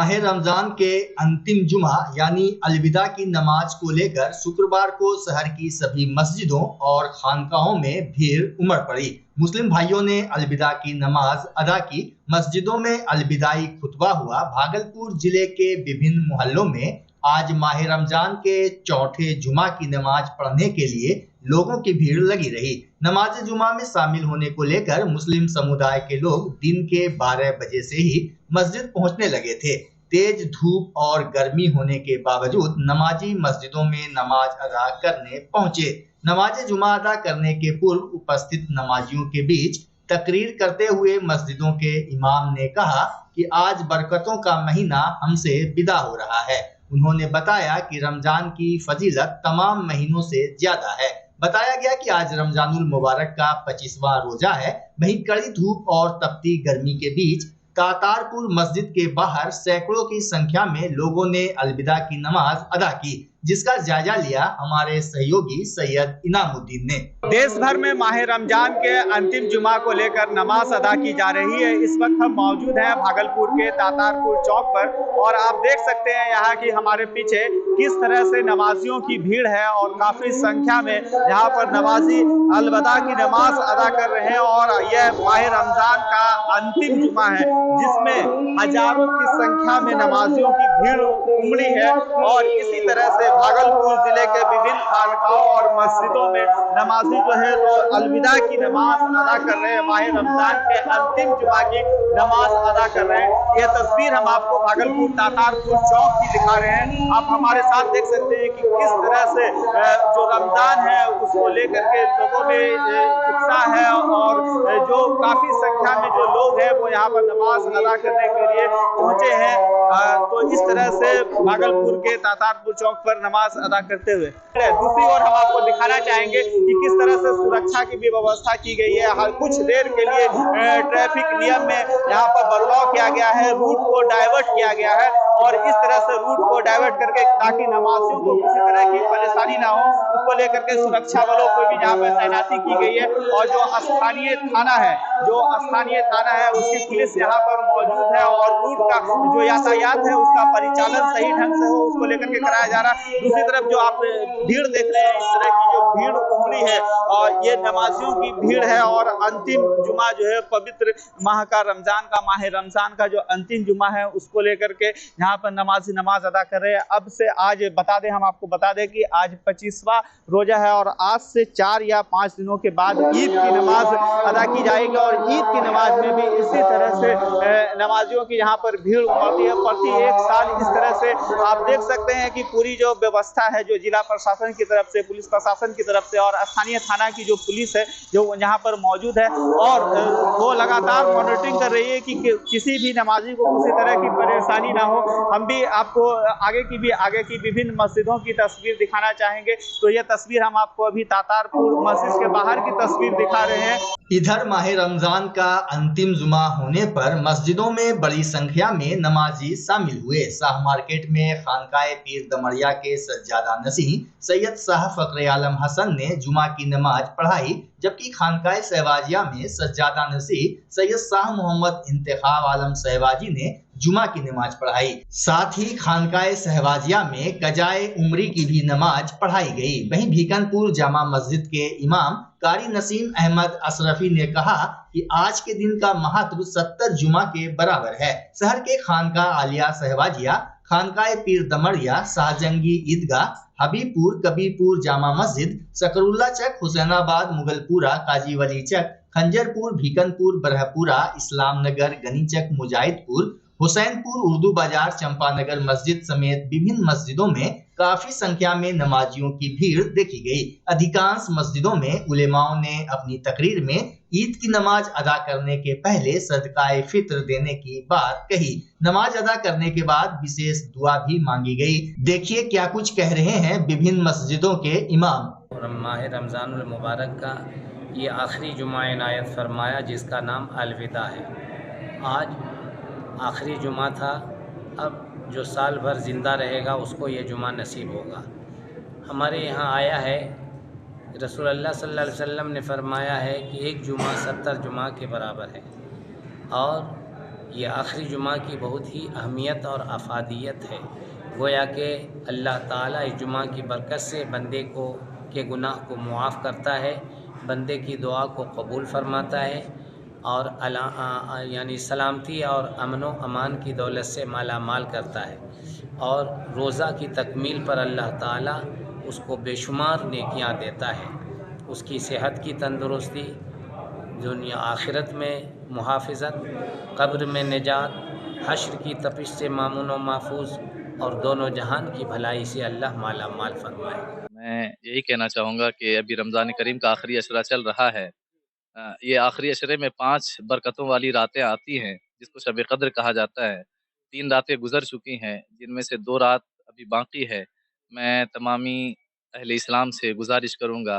माह रमजान के अंतिम जुमा यानी अलविदा की नमाज को लेकर शुक्रवार को शहर की सभी मस्जिदों और खानकाहों में भीड़ उमड़ पड़ी। मुस्लिम भाइयों ने अलविदा की नमाज अदा की। मस्जिदों में अलविदाई खुतबा हुआ। भागलपुर जिले के विभिन्न मोहल्लों में आज माह रमजान के चौथे जुमा की नमाज पढ़ने के लिए लोगों की भीड़ लगी रही। नमाज जुमा में शामिल होने को लेकर मुस्लिम समुदाय के लोग दिन के 12 बजे से ही मस्जिद पहुंचने लगे थे। तेज धूप और गर्मी होने के बावजूद नमाजी मस्जिदों में नमाज अदा करने पहुंचे। नमाज जुमा अदा करने के पूर्व उपस्थित नमाजियों के बीच तकरीर करते हुए मस्जिदों के इमाम ने कहा कि आज बरकतों का महीना हमसे विदा हो रहा है। उन्होंने बताया कि रमजान की फजीलत तमाम महीनों से ज्यादा है। बताया गया कि आज रमजानुल मुबारक का 25वां रोजा है। वहीं कड़ी धूप और तपती गर्मी के बीच तातारपुर मस्जिद के बाहर सैकड़ों की संख्या में लोगों ने अलविदा की नमाज अदा की, जिसका जायजा लिया हमारे सहयोगी सैयद इनामुद्दीन ने। देश भर में माह रमजान के अंतिम जुमा को लेकर नमाज अदा की जा रही है। इस वक्त हम मौजूद हैं भागलपुर के तातारपुर चौक पर और आप देख सकते हैं यहाँ की हमारे पीछे किस तरह से नमाजियों की भीड़ है और काफी संख्या में यहाँ पर नमाजी अलविदा की नमाज अदा कर रहे हैं। और यह माह रमजान का अंतिम जुमा है जिसमें हजारों की संख्या में नमाजियों की भीड़ उमड़ी है। और इसी तरह से भागलपुर जिले के विभिन्न खानकाहों और मस्जिदों में नमाजी जो है वो अलविदा की नमाज अदा कर रहे हैं। माह रमजान के अंतिम जुमा की नमाज अदा कर रहे हैं। यह तस्वीर हम आपको भागलपुर तातारपुर चौक की दिखा रहे हैं। आप हमारे साथ देख सकते हैं कि किस तरह से जो रमजान है उसको लेकर के लोगों में उत्साह है और जो काफी संख्या में जो लोग हैं वो यहाँ पर नमाज अदा करने के लिए पहुंचे हैं। तो इस तरह से भागलपुर के तातारपुर चौक पर नमाज अदा करते हुए दूसरी ओर हम आपको दिखाना चाहेंगे कि किस तरह से सुरक्षा की भी व्यवस्था की गई है। हर कुछ देर के लिए ट्रैफिक नियम में यहाँ पर बदलाव किया गया है, रूट को डाइवर्ट किया गया है और इस तरह से रूट को डाइवर्ट करके ताकि नमाजियों को किसी तरह की परेशानी ना हो उसको लेकर के सुरक्षा बलों को भी यहाँ पर तैनाती की गई है। और जो स्थानीय थाना है उसकी पुलिस यहाँ पर मौजूद है और रूट का जो यातायात है उसका परिचालन सही ढंग से हो उसको लेकर के कराया जा रहा है। दूसरी तरफ जो आप भीड़ देख रहे हैं, इस तरह की जो भीड़ उमड़ी है और ये नमाजियों की भीड़ है और अंतिम जुमा जो है पवित्र माह का रमजान का जो अंतिम जुमा है उसको लेकर के यहाँ पर नमाजी नमाज अदा कर रहे हैं। अब से आज हम आपको बता दें कि आज 25वां रोजा है और आज से 4 या 5 दिनों के बाद ईद की नमाज अदा की जाएगी और ईद की नमाज में भी इसी तरह से नमाजियों की यहाँ पर भीड़ उमड़ती है। प्रति एक साल इस तरह से आप देख सकते हैं कि पूरी जो व्यवस्था है जो जिला प्रशासन की तरफ से, पुलिस प्रशासन की तरफ से और स्थानीय थाना की जो पुलिस है जो यहाँ पर मौजूद है और वो लगातार मॉनिटरिंग कर रही है कि किसी भी नमाजी को किसी तरह की परेशानी ना हो। हम भी आपको आगे की विभिन्न मस्जिदों की तस्वीर दिखाना चाहेंगे। तो यह तस्वीर हम आपको अभी तातारपुर मस्जिद के बाहर की तस्वीर दिखा रहे हैं। इधर माह रमजान का अंतिम जुमा होने पर मस्जिदों में बड़ी संख्या में नमाजी शामिल हुए। शाह मार्केट में खानकाए पीर दमरिया के सज्जादा नसीह सैयद शाह फखरे आलम हसन ने जुमा की नमाज पढ़ाई, जबकि खानकाए सहवाजिया में सज्जादा नसीह सैयद शाह मोहम्मद इंतखाब आलम सहवाजी ने जुमा की नमाज पढ़ाई। साथ ही खानकाए सहवाजिया में कजाए उमरी की भी नमाज पढ़ाई गई। वहीं भीकनपुर जामा मस्जिद के इमाम कारी नसीम अहमद अशरफी ने कहा कि आज के दिन का महत्व 70 जुमा के बराबर है। शहर के खानकाह आलिया सहवाजिया, खानकाए पीर दमरिया, शाहजंगी ईदगाह, हबीबपुर, कबीरपुर जामा मस्जिद, सकरुल्ला चक, हुसैनाबाद, मुगलपुरा, काजी वली चक, खंजरपुर, भीकनपुर, बरहपुरा, इस्लाम नगर, गनीचक, मुजाहिदपुर, हुसैनपुर, उर्दू बाजार, चंपानगर मस्जिद समेत विभिन्न मस्जिदों में काफी संख्या में नमाजियों की भीड़ देखी गई। अधिकांश मस्जिदों में उलेमाओं ने अपनी तकरीर में ईद की नमाज अदा करने के पहले सदकाए फित्र देने की बात कही। नमाज अदा करने के बाद विशेष दुआ भी मांगी गई। देखिए क्या कुछ कह रहे हैं विभिन्न मस्जिदों के इमाम। माह रमजानुल मुबारक का ये आखिरी जुमा इनायत फरमाया जिसका नाम अलविदा है। आज आखिरी जुमा था। अब जो साल भर ज़िंदा रहेगा उसको ये जुमा नसीब होगा। हमारे यहाँ आया है रसूलुल्लाह सल्लल्लाहु अलैहि वसल्लम ने फरमाया है कि एक जुमा 70 जुमा के बराबर है और ये आखिरी जुमा की बहुत ही अहमियत और अफादियत है। गोया कि अल्लाह ताला इस जुमा की बरकत से बंदे को के गुनाह को मुआफ़ करता है, बंदे की दुआ को कबूल फरमाता है और यानी सलामती और अमन व अमान की दौलत से माला माल करता है। और रोज़ा की तकमील पर अल्लाह ताला उसको बेशुमार नेकियां देता है। उसकी सेहत की तंदुरुस्ती, दुनिया आखिरत में मुहाफ़िज़त, कब्र में निजात, हश्र की तपिश से मामून व महफूज और दोनों जहान की भलाई से अल्लाह माला माल फरमाए। मैं यही कहना चाहूँगा कि अभी रमज़ान करीम का आखिरी अशरा चल रहा है। ये आखिरी अशरे में 5 बरकतों वाली रातें आती हैं, जिसको शब क़द्र कहा जाता है। 3 रातें गुज़र चुकी हैं, जिनमें से 2 रात अभी बाकी है। मैं तमामी अहले इस्लाम से गुज़ारिश करूँगा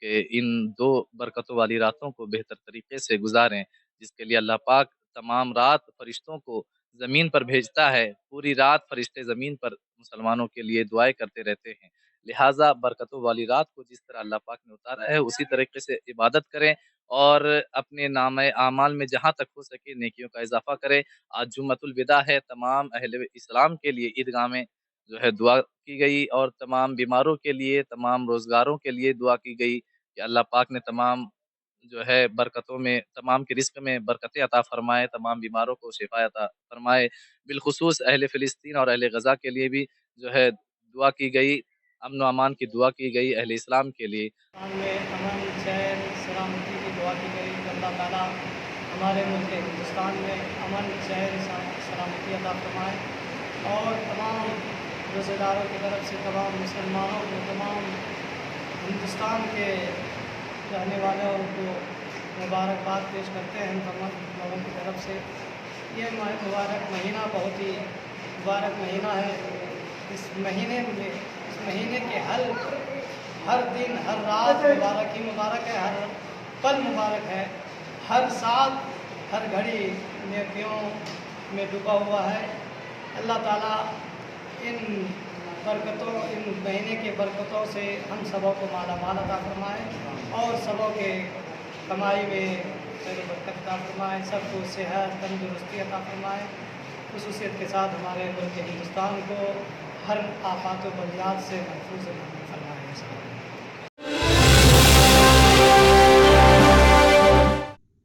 कि इन 2 बरकतों वाली रातों को बेहतर तरीके से गुज़ारें, जिसके लिए अल्लाह पाक तमाम रात फ़रिश्तों को ज़मीन पर भेजता है। पूरी रात फ़रिश्ते ज़मीन पर मुसलमानों के लिए दुआएँ करते रहते हैं। लिहाजा बरकतों वाली रात को जिस तरह अल्लाह पाक ने उतारा है, उसी तरीके से इबादत करें और अपने नामे आमाल में जहाँ तक हो सके नेकियों का इजाफा करें। आज जुम्मतुल विदा है, तमाम अहले इस्लाम के लिए ईदगाह में जो है दुआ की गई और तमाम बीमारों के लिए, तमाम रोज़गारों के लिए दुआ की गई कि अल्लाह पाक ने तमाम जो है बरकतों में, तमाम के रिज़्क़ में बरकतें अता फ़रमाए, तमाम बीमारों को शिफ़ा अता फ़रमाए। बिलख़ुसूस अहले फ़िलिस्तीन और अहले गज़ा के लिए भी जो है दुआ की गई, अमन व अमान की दुआ की गई अहले इस्लाम के लिए। में अमन, चैन, सलामती की दुआ की गई कि अल्लाह ताला हमारे मुल्क हिंदुस्तान में अमन, चैन, सलामती अता फरमाए और तमाम रोज़ेदारों की तरफ से तमाम मुसलमानों को, तमाम हिंदुस्तान के रहने वालों को मुबारकबाद पेश करते हैं हम तमाम लोगों की तरफ से। ये मुबारक महीना बहुत ही मुबारक महीना है। इस महीने के हर दिन, हर रात मुबारक ही मुबारक है, हर पल मुबारक है, हर साथ, हर घड़ी नेकियों में डूबा हुआ है। अल्लाह ताला इन महीने के बरकतों से हम सबों को माला माल अता फरमाए और सबों के कमाई में बरकत अता फरमाए, सबको सेहत तंदुरुस्ती अता फरमाए। खुसूसियत के साथ हमारे मुल्क हिंदुस्तान को हर आफात व बलियात से महफूज फरमाए।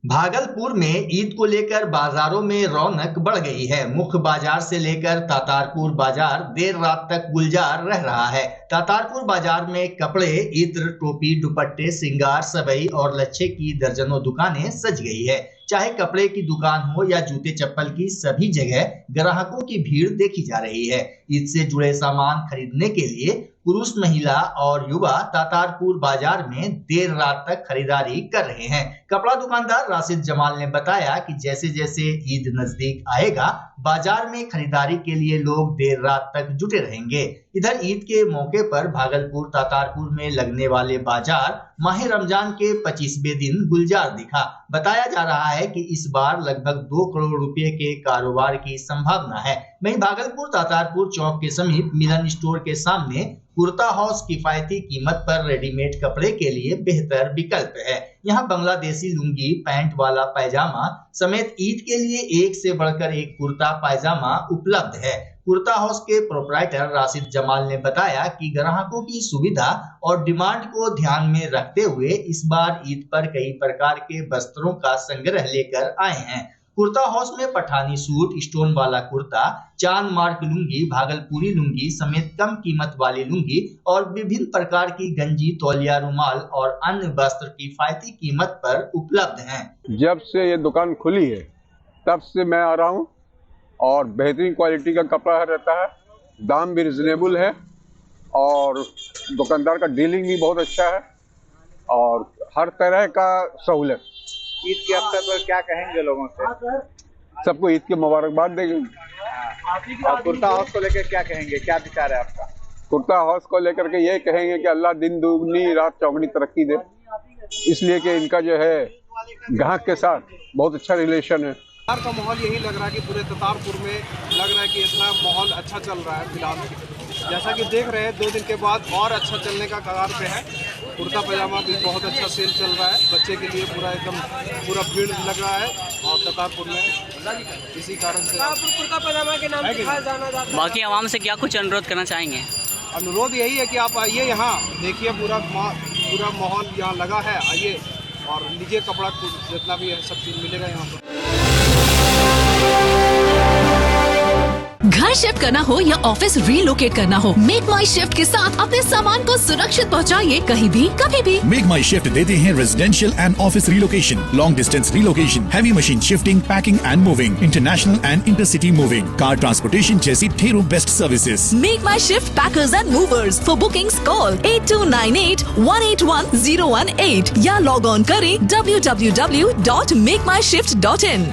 भागलपुर में ईद को लेकर बाजारों में रौनक बढ़ गई है। मुख्य बाजार से लेकर तातारपुर बाजार देर रात तक गुलजार रह रहा है। तातारपुर बाजार में कपड़े, इत्र, टोपी, दुपट्टे, श्रृंगार, सबई और लच्छे की दर्जनों दुकानें सज गई है। चाहे कपड़े की दुकान हो या जूते चप्पल की, सभी जगह ग्राहकों की भीड़ देखी जा रही है। ईद से जुड़े सामान खरीदने के लिए पुरुष, महिला और युवा तातारपुर बाजार में देर रात तक खरीदारी कर रहे हैं। कपड़ा दुकानदार राशिद जमाल ने बताया कि जैसे जैसे ईद नजदीक आएगा, बाजार में खरीदारी के लिए लोग देर रात तक जुटे रहेंगे। इधर ईद के मौके पर भागलपुर तातारपुर में लगने वाले बाजार माह रमजान के 25वें दिन गुलजार दिखा। बताया जा रहा है कि इस बार लगभग 2 करोड़ रुपए के कारोबार की संभावना है। वहीं भागलपुर तातारपुर चौक के समीप मिलन स्टोर के सामने कुर्ता हाउस किफायती कीमत पर रेडीमेड कपड़े के लिए बेहतर विकल्प है। यहाँ बांग्लादेशी लुंगी, पैंट वाला पैजामा समेत ईद के लिए एक से बढ़कर एक कुर्ता पायजामा उपलब्ध है। कुर्ता हाउस के प्रोप्राइटर राशिद जमाल ने बताया कि ग्राहकों की सुविधा और डिमांड को ध्यान में रखते हुए इस बार ईद पर कई प्रकार के वस्त्रों का संग्रह लेकर आए हैं। कुर्ता हाउस में पठानी सूट, स्टोन वाला कुर्ता, चांद मार्क लुंगी, भागलपुरी लुंगी समेत कम कीमत वाली लुंगी और विभिन्न प्रकार की गंजी, तौलिया, रुमाल और अन्य वस्त्र किफायती कीमत पर उपलब्ध हैं। जब से ये दुकान खुली है तब से मैं आ रहा हूँ और बेहतरीन क्वालिटी का कपड़ा रहता है, दाम भी रिजनेबल है और दुकानदार का डीलिंग भी बहुत अच्छा है और हर तरह का सहूलत। ईद के अवसर पर क्या कहेंगे लोगों से? सबको ईद की मुबारकबाद देंगे। और कुर्ता हाउस को लेकर क्या कहेंगे, क्या विचार है आपका? कुर्ता हाउस को लेकर के ये कहेंगे कि अल्लाह दिन दुगनी रात चौगनी तरक्की दे, इसलिए कि इनका जो है ग्राहक के साथ बहुत अच्छा रिलेशन है। तातार का माहौल यही लग रहा है कि पूरे तातारपुर में लग रहा है कि इतना माहौल अच्छा चल रहा है फिलहाल। जैसा कि देख रहे हैं 2 दिन के बाद और अच्छा चलने का कगार पे है। कुर्ता पजामा भी बहुत अच्छा सेल चल रहा है, बच्चे के लिए पूरा भीड़ लग रहा है और तातारपुर में इसी कारण से कुर्ता पजामा के नाम से खास जाना जाता है। बाकी आवाम से क्या कुछ अनुरोध करना चाहेंगे? अनुरोध यही है कि आप आइए यहाँ, देखिए पूरा माहौल यहाँ लगा है, आइए और लीजिए कपड़ा जितना भी है सब चीज़ मिलेगा यहाँ पर। घर शिफ्ट करना हो या ऑफिस रीलोकेट करना हो, मेक माई शिफ्ट के साथ अपने सामान को सुरक्षित पहुंचाइए कहीं भी कभी भी। मेक माई शिफ्ट देते हैं residential and office relocation, long distance relocation, heavy machine shifting, packing and moving, international and intercity moving, car transportation जैसी ढेरों best services. Make my shift packers and movers. For bookings call 8298-181-018 या log on करें www.makemyshift.in।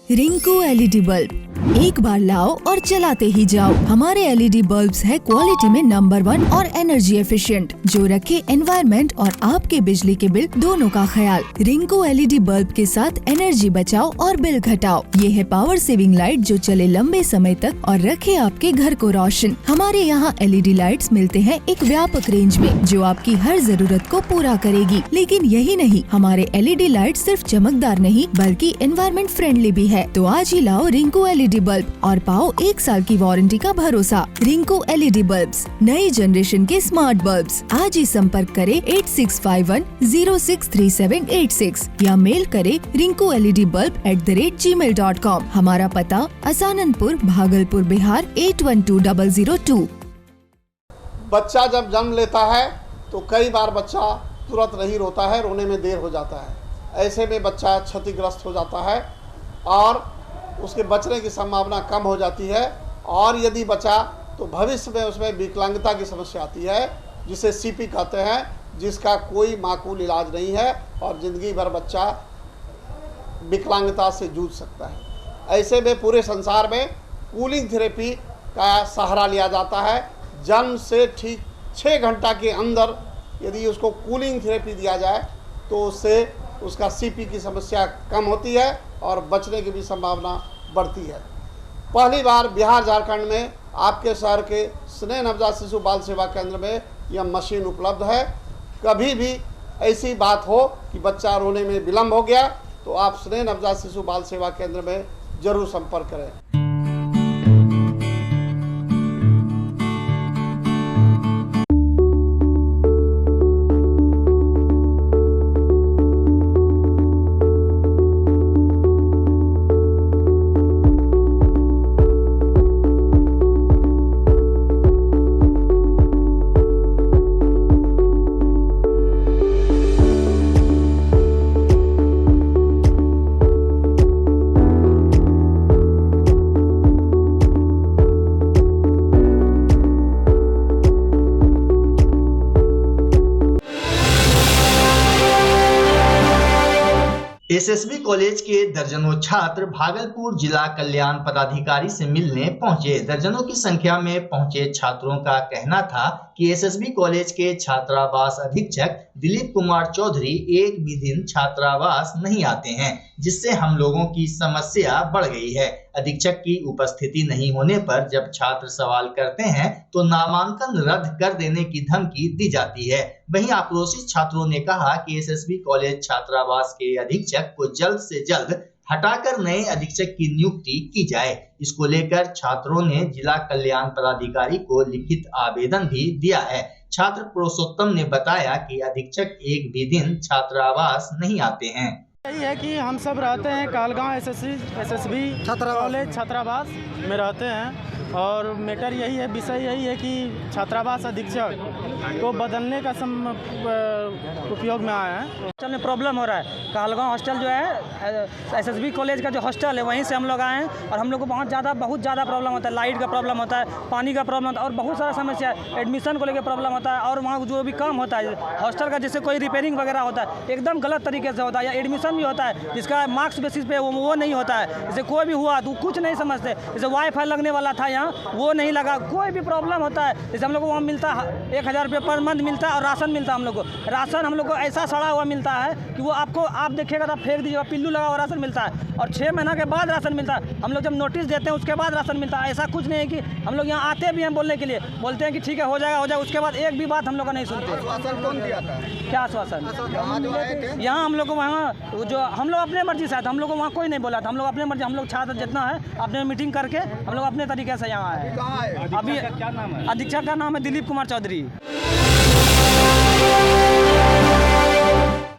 Rinku LED bulb, एक बार लाओ और चलाते ही जाओ। हमारे LED बल्ब्स है क्वालिटी में नंबर 1 और एनर्जी एफिशिएंट, जो रखे एनवायरनमेंट और आपके बिजली के बिल दोनों का ख्याल। रिंकू LED बल्ब के साथ एनर्जी बचाओ और बिल घटाओ। ये है पावर सेविंग लाइट जो चले लंबे समय तक और रखे आपके घर को रोशन। हमारे यहाँ LED लाइट्स मिलते हैं एक व्यापक रेंज में, जो आपकी हर जरूरत को पूरा करेगी। लेकिन यही नहीं, हमारे LED लाइट सिर्फ चमकदार नहीं बल्कि एनवायरनमेंट फ्रेंडली भी है। तो आज ही लाओ रिंकू LED बल्ब और पाओ 1 साल की वारंटी का भरोसा। रिंकू LED बल्ब्स, नई जनरेशन के स्मार्ट बल्ब्स। आज ही संपर्क करें 8651063786 या मेल करें rinkooledbulb@gmail.com। हमारा पता असाननपुर, भागलपुर, बिहार 812002। बच्चा जब जन्म लेता है तो कई बार बच्चा तुरंत नहीं रोता है, रोने में देर हो जाता है। ऐसे में बच्चा क्षतिग्रस्त हो जाता है और उसके बचने की संभावना कम हो जाती है। और यदि बचा तो भविष्य में उसमें विकलांगता की समस्या आती है, जिसे CP कहते हैं, जिसका कोई माकूल इलाज नहीं है और ज़िंदगी भर बच्चा विकलांगता से जूझ सकता है। ऐसे में पूरे संसार में कूलिंग थेरेपी का सहारा लिया जाता है। जन्म से ठीक 6 घंटा के अंदर यदि उसको कूलिंग थेरेपी दिया जाए तो उससे उसका CP की समस्या कम होती है और बचने की भी संभावना बढ़ती है। पहली बार बिहार झारखंड में आपके शहर के स्नेह नवजात शिशु बाल सेवा केंद्र में यह मशीन उपलब्ध है। कभी भी ऐसी बात हो कि बच्चा रोने में विलम्ब हो गया तो आप स्नेह नवजात शिशु बाल सेवा केंद्र में जरूर संपर्क करें। एसएसबी कॉलेज के दर्जनों छात्र भागलपुर जिला कल्याण पदाधिकारी से मिलने पहुंचे। दर्जनों की संख्या में पहुंचे छात्रों का कहना था कि एसएसबी कॉलेज के छात्रावास अधीक्षक दिलीप कुमार चौधरी एक भी दिन छात्रावास नहीं आते हैं, जिससे हम लोगों की समस्या बढ़ गई है। अधीक्षक की उपस्थिति नहीं होने पर जब छात्र सवाल करते हैं तो नामांकन रद्द कर देने की धमकी दी जाती है। वहीं आक्रोशित छात्रों ने कहा कि एसएसबी कॉलेज छात्रावास के अधीक्षक को जल्द से जल्द हटाकर नए अधीक्षक की नियुक्ति की जाए। इसको लेकर छात्रों ने जिला कल्याण पदाधिकारी को लिखित आवेदन भी दिया है। छात्र पुरुषोत्तम ने बताया कि अधीक्षक एक भी दिन छात्रावास नहीं आते हैं। यही है कि हम सब रहते हैं कालगांव एसएसबी कॉलेज छात्रावास में रहते हैं और मैटर यही है, विषय यही है कि छात्रावास अधीक्षक को बदलने का उपयोग में आया है। हॉस्टल में प्रॉब्लम हो रहा है। कालगांव हॉस्टल जो है एसएसबी कॉलेज का जो हॉस्टल है वहीं से हम लोग आए हैं और हम लोग को बहुत ज़्यादा प्रॉब्लम होता है। लाइट का प्रॉब्लम होता है, पानी का प्रॉब्लम होता है और बहुत सारा समस्या है। एडमिशन को लेकर प्रॉब्लम होता है और वहाँ जो भी काम होता है हॉस्टल का, जैसे कोई रिपेयरिंग वगैरह होता है एकदम गलत तरीके से होता है या एडमिशन भी होता है, जिसका मार्क्स बेसिस पे वो नहीं होता है। जैसे कोई भी हुआ तो कुछ नहीं समझते। जैसे वाईफाई लगने वाला था यहाँ, वो नहीं लगा। कोई भी प्रॉब्लम होता है, जैसे हम लोग को वहाँ मिलता है 1000 रुपये पर मंथ मिलता है, और राशन मिलता है हम लोग को। राशन हम लोग को ऐसा सड़ा हुआ मिलता है कि वो आपको, आप देखिएगा तो फेंक दीजिएगा, पिल्लू लगा हुआ राशन मिलता है। और 6 महीना के बाद राशन मिलता है। हम लोग जब नोटिस देते हैं उसके बाद राशन मिलता है। ऐसा कुछ नहीं है कि हम लोग यहाँ आते भी हैं बोलने के लिए, बोलते हैं कि ठीक है हो जाएगा, उसके बाद एक भी बात हम लोग का नहीं सुनते। कौन दिया था? क्या आश्वासन? यहाँ हम लोग को वहाँ जो हम लोग अपने मर्जी से आए थे, हम लोग को वहाँ कोई नहीं बोला था। हम लोग अपने मर्जी, हम लोग छात्र जितना है अपने मीटिंग करके हम लोग अपने तरीके से यहाँ आए। अभी अधीक्षक का नाम है दिलीप कुमार चौधरी।